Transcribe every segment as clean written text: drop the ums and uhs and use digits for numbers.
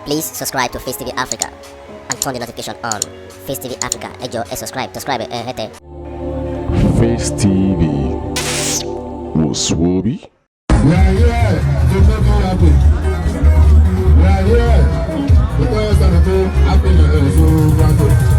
Please subscribe to Facetv Africa and turn the notification on. Facetv Africa, ẹ jọ̀ọ́, subscribe, hete. Face TV Woswobi. We are here to make you happy. We are here because of the happiness so granted.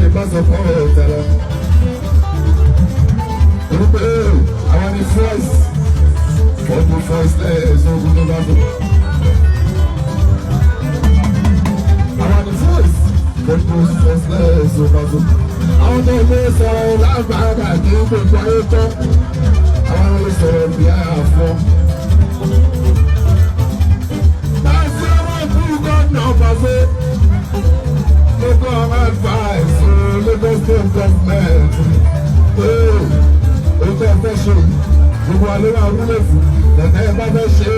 ní pásọ̀ fún ọ̀tẹ̀lẹ̀. Orúkọ àwọn ní voice ọdún voice lẹ́ẹ̀ẹ́sọ ogun tó bá tó. Àwọn ní voice ọdún voice lẹ́ẹ̀ẹ́sọ bá tó. Àwọn tó lè sọ̀rọ̀ lágbàdà kí gbogbo ayé tọ́. Àwọn lè sọ̀rọ̀ bí i àfọ́. Láti ọwọ́ fún gómìnà Pàṣẹ. Local advice for Lagos State government. Ó fẹ́ fẹ́ ṣe gbogbo àlewà wúlò fún tẹ̀tẹ̀ ẹ bá fẹ́ ṣe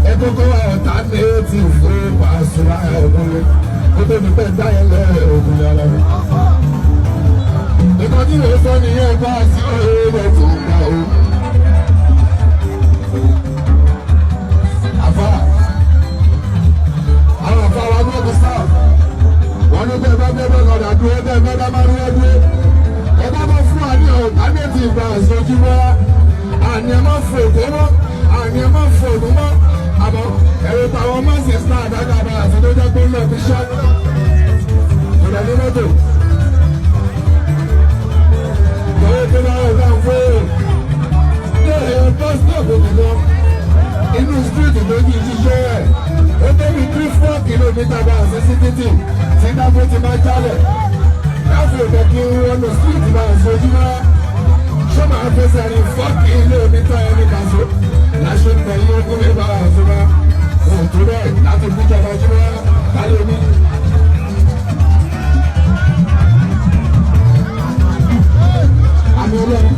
ẹ kókó wa ọ̀tá ní etí fún Pasuma ẹ̀kúnlé kó tó ní pẹ́ dáyẹ̀lẹ̀ òkúnlé ara rẹ̀. Nǹkan tí mo sọ nìyẹn bá sí ọ̀rẹ́ tó ń gbà ó. Àfà àwọn àfà wa ní ọdún sáà wọ́n ní bẹ́ẹ̀ bá bẹ́ẹ̀ bẹ́ẹ̀ lọ́dà dúró bẹ́ẹ̀ bẹ́ẹ̀ bá máa rí ẹ dúró. Ẹ bá bọ́ fún àní ọ̀tá ní ti ìgbà ìsojú mọ́. Àní ẹ má fò èkó mọ́, àní ẹ má fò òdú mọ́. Àmọ́ ẹ̀rọ táwọn mọ́sì sá àdága bá àti tó jẹ́ pé ń lọ fi ṣá. Ìrọ̀ ní mọ́tò. Ìyàwó tó bá wọ̀ náà fún èrò. Ní ẹ̀yọ bọ́sítọ̀pù nìkan. Inú stíìtì méjì ṣiṣẹ́ rẹ̀. Ó tóbi 3-4 kìlómítà bá àṣẹ sí títì tí dábò ti máa jálẹ̀. Láti òkè kí wọ́n lọ stíìtì bá àṣẹ ojúmọ́. Ṣé máa fẹsẹ̀ rìn 4 kìlómítà ẹni kàṣó? Láṣẹ pẹ̀lú ogún mi bá àṣẹ bá. Òun tó bẹ́ẹ̀ láti fi jọba ojúmọ́ kálẹ̀ mi. Àmì ọlọ́run.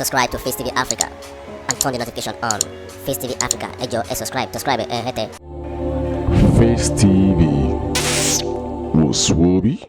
subscribe to Face TV Africa and turn the notification on. Face TV Africa, ẹ jọ̀ọ́ ẹ subscribe, hete. Face TV was Swoby.